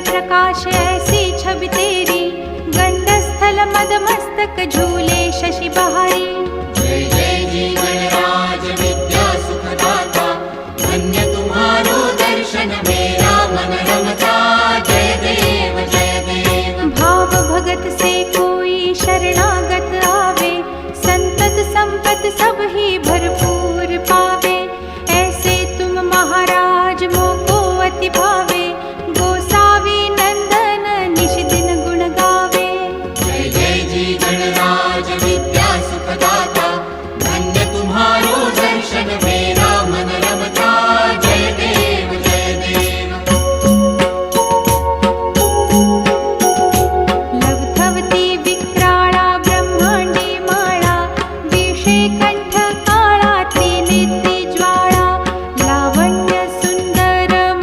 प्रकाश ऐसी छवि तेरी, गंडस्थल मद मस्तक झूले शशि बहारी। जय जय जीवन राज विद्या सुखदाता, धन्य तुम्हारो दर्शन मेरा मन रमता। जय देव जय देव। भाव भगत से कोई शरणागत आवे, संतत संपत सब ही